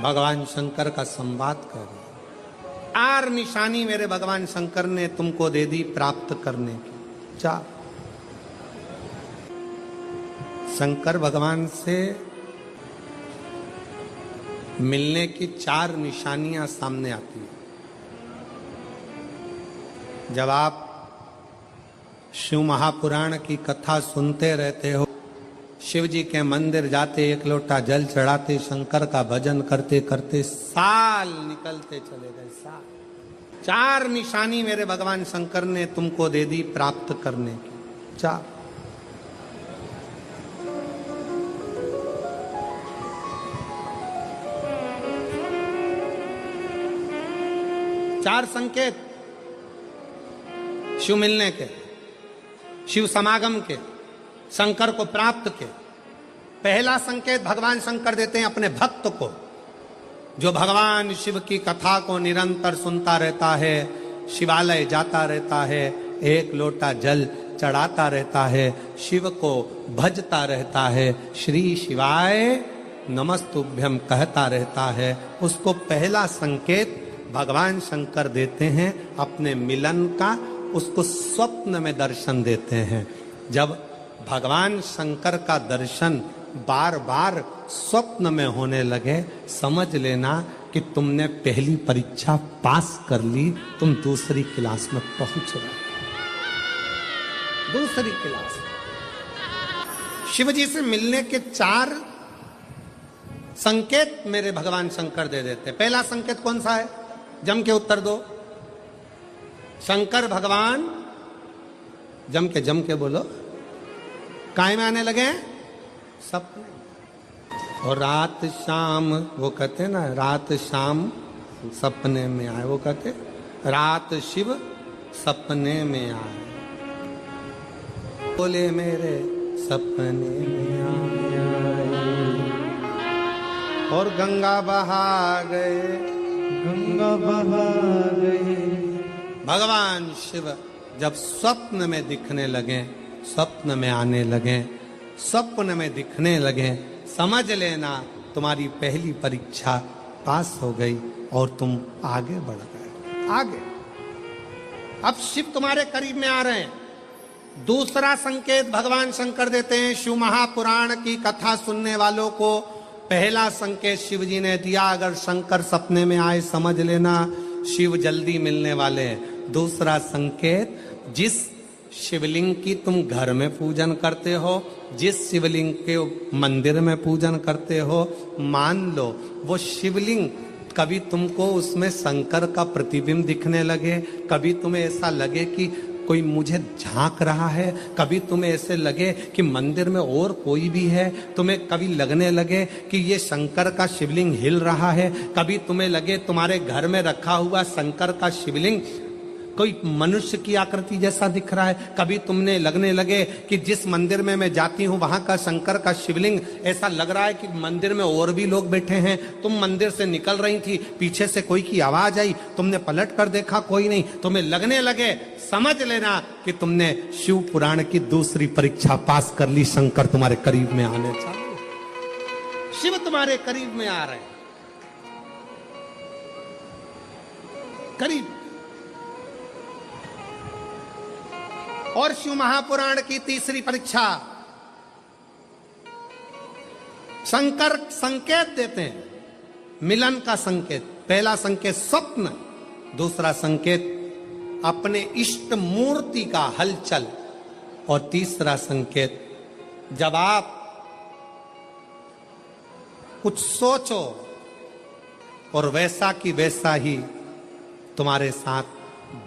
भगवान शंकर का संवाद कर रहे। 4 निशानी मेरे भगवान शंकर ने तुमको दे दी प्राप्त करने की। 4 शंकर भगवान से मिलने की 4 निशानियां सामने आती है। जब आप शिव महापुराण की कथा सुनते रहते हो, शिव जी के मंदिर जाते, 1 लोटा जल चढ़ाते, शंकर का भजन करते करते साल निकलते चले गए। साल। 4 निशानी मेरे भगवान शंकर ने तुमको दे दी प्राप्त करने की। 4 संकेत शिव मिलने के, शिव समागम के, शंकर को प्राप्त के। पहला संकेत भगवान शंकर देते हैं अपने भक्त को, जो भगवान शिव की कथा को निरंतर सुनता रहता है, शिवालय जाता रहता है, 1 लोटा जल चढ़ाता रहता है, शिव को भजता रहता है, श्री शिवाय नमस्तुभ्यम कहता रहता है। उसको पहला संकेत भगवान शंकर देते हैं अपने मिलन का, उसको स्वप्न में दर्शन देते हैं। जब भगवान शंकर का दर्शन बार बार स्वप्न में होने लगे, समझ लेना कि तुमने पहली परीक्षा पास कर ली, तुम दूसरी क्लास में पहुंच रहे। दूसरी क्लास। शिव जी से मिलने के 4 संकेत मेरे भगवान शंकर दे देते। पहला संकेत कौन सा है? जम के उत्तर दो। शंकर भगवान जम के बोलो, काय में आने लगे? सपने। और रात शाम, वो कहते ना, रात शाम सपने में आए, वो कहते रात शिव सपने में आए, बोले मेरे सपने में आए। और गंगा बहा गए, गंगा बहा गए। भगवान शिव जब स्वप्न में दिखने लगे, स्वप्न में आने लगे, स्वप्न में दिखने लगे, समझ लेना तुम्हारी पहली परीक्षा पास हो गई और तुम आगे बढ़ गए। आगे। अब शिव तुम्हारे करीब में आ रहे हैं। दूसरा संकेत भगवान शंकर देते हैं शिव महापुराण की कथा सुनने वालों को। पहला संकेत शिव जी ने दिया, अगर शंकर सपने में आए समझ लेना शिव जल्दी मिलने वाले हैं। दूसरा संकेत, जिस शिवलिंग की तुम घर में पूजन करते हो, जिस शिवलिंग के मंदिर में पूजन करते हो, मान लो वो शिवलिंग कभी तुमको उसमें शंकर का प्रतिबिंब दिखने लगे, कभी तुम्हें ऐसा लगे कि कोई मुझे झांक रहा है, कभी तुम्हें ऐसे लगे कि मंदिर में और कोई भी है, तुम्हें कभी लगने लगे कि ये शंकर का शिवलिंग हिल रहा है, कभी तुम्हें लगे तुम्हारे घर में रखा हुआ शंकर का शिवलिंग कोई मनुष्य की आकृति जैसा दिख रहा है, कभी तुमने लगने लगे कि जिस मंदिर में मैं जाती हूँ वहां का शंकर का शिवलिंग ऐसा लग रहा है कि मंदिर में और भी लोग बैठे हैं। तुम मंदिर से निकल रही थी, पीछे से कोई की आवाज आई, तुमने पलट कर देखा, कोई नहीं, तुम्हें लगने लगे, समझ लेना कि तुमने शिव पुराण की दूसरी परीक्षा पास कर ली। शंकर तुम्हारे करीब में आने चाहिए, शिव तुम्हारे करीब में आ रहे हैं, करीब। और शिव महापुराण की तीसरी परीक्षा, शंकर संकेत देते हैं मिलन का संकेत। पहला संकेत स्वप्न, दूसरा संकेत अपने इष्ट मूर्ति का हलचल, और तीसरा संकेत जब आप कुछ सोचो और वैसा की वैसा ही तुम्हारे साथ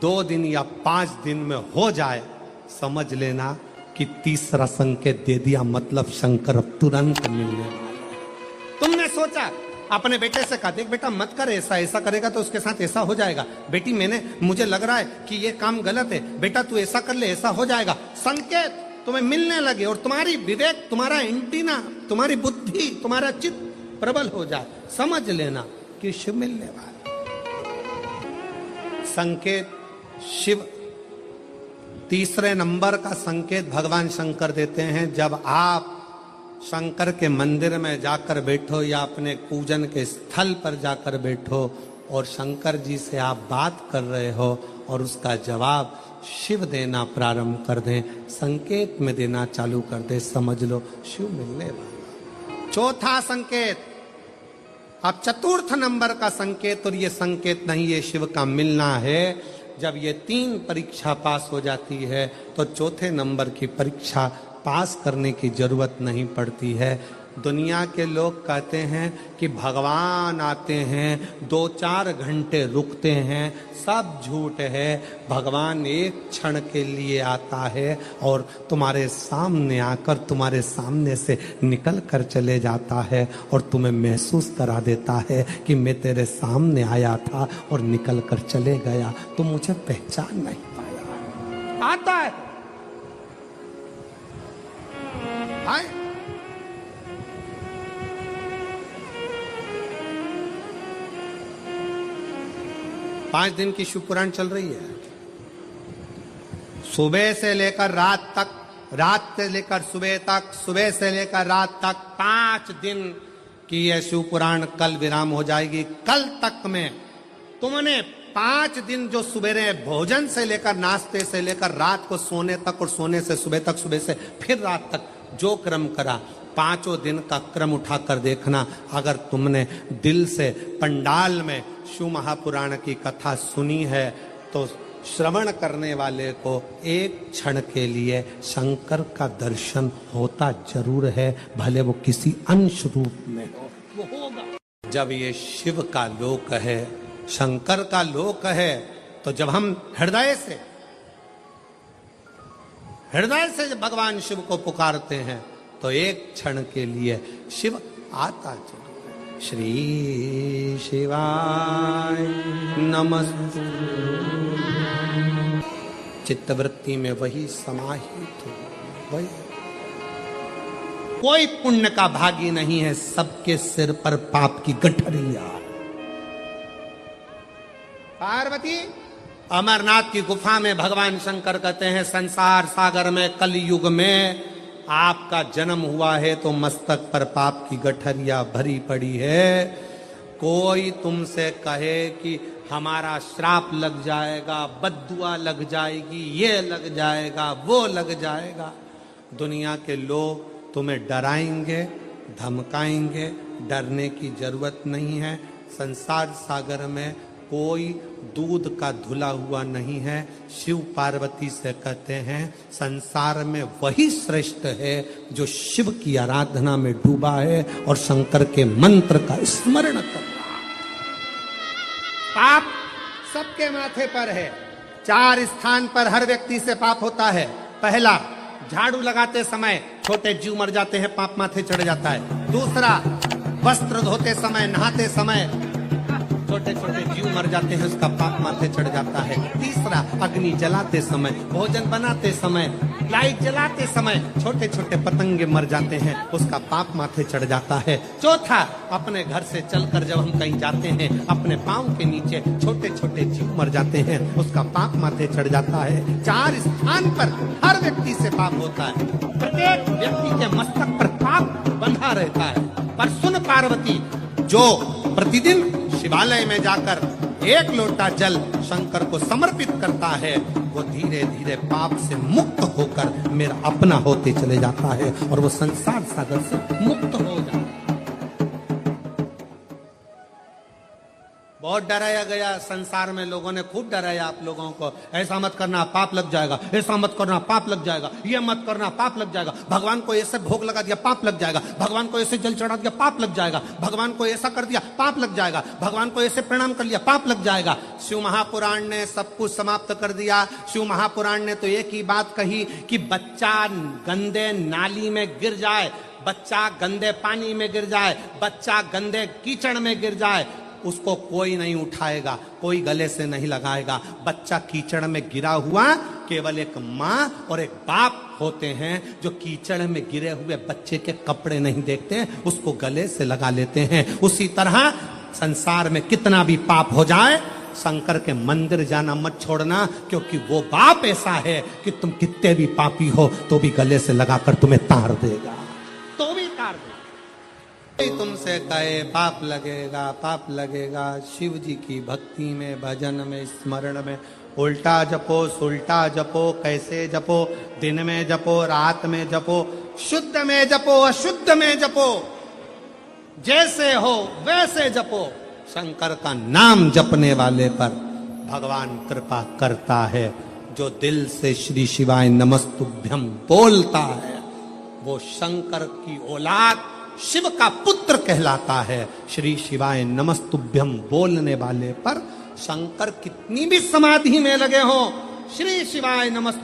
2 दिन या 5 दिन में हो जाए, समझ लेना कि तीसरा संकेत दे दिया, मतलब शंकर अब तुरंत मिलने वाला है। तुमने सोचा, अपने बेटे से कहा, देख बेटा मत कर ऐसा, ऐसा करेगा तो उसके साथ ऐसा हो जाएगा। बेटी मुझे लग रहा है कि ये काम गलत है, बेटा तू ऐसा कर ले, ऐसा हो जाएगा। संकेत तुम्हें मिलने लगे और तुम्हारी विवेक, तुम्हारा एंटीना, तुम्हारी बुद्धि, तुम्हारा चित्त प्रबल हो जाए, समझ लेना कि शिव मिलने वाला। संकेत शिव। तीसरे नंबर का संकेत भगवान शंकर देते हैं, जब आप शंकर के मंदिर में जाकर बैठो या अपने पूजन के स्थल पर जाकर बैठो और शंकर जी से आप बात कर रहे हो और उसका जवाब शिव देना प्रारंभ कर दें, संकेत में देना चालू कर दे, समझ लो शिव मिलने वाला। चौथा संकेत, अब चतुर्थ नंबर का संकेत, और ये संकेत नहीं, ये शिव का मिलना है। जब ये 3 परीक्षा पास हो जाती है तो चौथे नंबर की परीक्षा पास करने की जरूरत नहीं पड़ती है। दुनिया के लोग कहते हैं कि भगवान आते हैं 2-4 घंटे रुकते हैं, सब झूठ है। भगवान एक क्षण के लिए आता है और तुम्हारे सामने आकर तुम्हारे सामने से निकल कर चले जाता है और तुम्हें महसूस करा देता है कि मैं तेरे सामने आया था और निकल कर चले गया, तुम मुझे पहचान नहीं पाया। आता है हाय। पांच दिन की शिव पुराण चल रही है, सुबह से लेकर रात तक, रात से लेकर सुबह तक, सुबह से लेकर रात तक 5 दिन की यह शिव पुराण कल विराम हो जाएगी। कल तक में तुमने 5 दिन जो सुबह भोजन से लेकर नाश्ते से लेकर रात को सोने तक और सोने से सुबह तक, सुबह से फिर रात तक जो क्रम करा, 5 दिन का क्रम उठाकर देखना। अगर तुमने दिल से पंडाल में शिव महापुराण की कथा सुनी है तो श्रवण करने वाले को एक क्षण के लिए शंकर का दर्शन होता जरूर है, भले वो किसी अंश रूप में हो, वो होगा। जब ये शिव का लोक है, शंकर का लोक है, तो जब हम हृदय से जब भगवान शिव को पुकारते हैं तो एक क्षण के लिए शिव आता जरूर है। श्री शिवाय नमस्तु। चित्तवृत्ति में वही समाहित हो, वही। कोई पुण्य का भागी नहीं है, सबके सिर पर पाप की गठरिया। पार्वती अमरनाथ की गुफा में भगवान शंकर कहते हैं, संसार सागर में कलयुग में आपका जन्म हुआ है तो मस्तक पर पाप की गठरिया भरी पड़ी है। कोई तुमसे कहे कि हमारा श्राप लग जाएगा, बद्दुआ लग जाएगी, ये लग जाएगा, वो लग जाएगा, दुनिया के लोग तुम्हें डराएंगे, धमकाएंगे, डरने की जरूरत नहीं है। संसार सागर में कोई दूध का धुला हुआ नहीं है। शिव पार्वती से कहते हैं संसार में वही श्रेष्ठ है जो शिव की आराधना में डूबा है और शंकर के मंत्र का स्मरण कर रहा है। पाप सबके माथे पर है। 4 स्थान पर हर व्यक्ति से पाप होता है। पहला, झाड़ू लगाते समय छोटे जीव मर जाते हैं, पाप माथे चढ़ जाता है। दूसरा, वस्त्र धोते समय, नहाते समय छोटे छोटे जीव मर जाते हैं, उसका पाप माथे चढ़ जाता है। तीसरा, अग्नि जलाते समय, भोजन बनाते समय, लाइट जलाते समय छोटे छोटे पतंगे मर जाते हैं, उसका पाप माथे चढ़ जाता है। चौथा, अपने घर से चलकर जब हम कहीं जाते हैं, अपने पांव के नीचे छोटे छोटे जीव मर जाते हैं, उसका पाप माथे चढ़ जाता है। 4 स्थान पर हर व्यक्ति से पाप होता है। प्रत्येक व्यक्ति के मस्तक पर पाप बंधा रहता है। पर सुन पार्वती, जो प्रतिदिन शिवालय में जाकर 1 लोटा जल शंकर को समर्पित करता है, वो धीरे धीरे पाप से मुक्त होकर मेरा अपना होते चले जाता है और वो संसार सागर से मुक्त हो जाता है। बहुत डराया गया संसार में, लोगों ने खूब डराया आप लोगों को, ऐसा मत करना पाप लग जाएगा, ऐसा मत करना पाप लग जाएगा, ये मत करना पाप लग जाएगा, भगवान को ऐसे भोग लगा दिया पाप लग जाएगा, भगवान को ऐसे जल चढ़ा दिया पाप लग जाएगा, भगवान को ऐसा कर दिया पाप लग जाएगा, भगवान को ऐसे प्रणाम कर लिया पाप लग जाएगा। शिव महापुराण ने सब कुछ समाप्त कर दिया। शिव महापुराण ने तो एक ही बात कही कि बच्चा गंदे नाली में गिर जाए, बच्चा गंदे पानी में गिर जाए, बच्चा गंदे कीचड़ में गिर जाए, उसको कोई नहीं उठाएगा, कोई गले से नहीं लगाएगा। बच्चा कीचड़ में गिरा हुआ केवल एक माँ और एक बाप होते हैं जो कीचड़ में गिरे हुए बच्चे के कपड़े नहीं देखते, उसको गले से लगा लेते हैं। उसी तरह संसार में कितना भी पाप हो जाए, शंकर के मंदिर जाना मत छोड़ना, क्योंकि वो बाप ऐसा है कि तुम कितने भी पापी हो तो भी गले से लगाकर तुम्हें तार देगा, तो भी मार दो। कोई तुमसे कहे पाप लगेगा, पाप लगेगा, शिव जी की भक्ति में, भजन में, स्मरण में उल्टा जपो, सुल्टा जपो, कैसे जपो, दिन में जपो, रात में जपो, शुद्ध में जपो, अशुद्ध में जपो, जैसे हो वैसे जपो। शंकर का नाम जपने वाले पर भगवान कृपा करता है। जो दिल से श्री शिवाय नमस्तुभ्यम बोलता है वो शंकर की औलाद, शिव का पुत्र कहलाता है। श्री शिवाय नमस्तुभ्यम बोलने वाले पर शंकर कितनी भी समाधि में लगे हो, श्री शिवाय नमस्तुभ्यम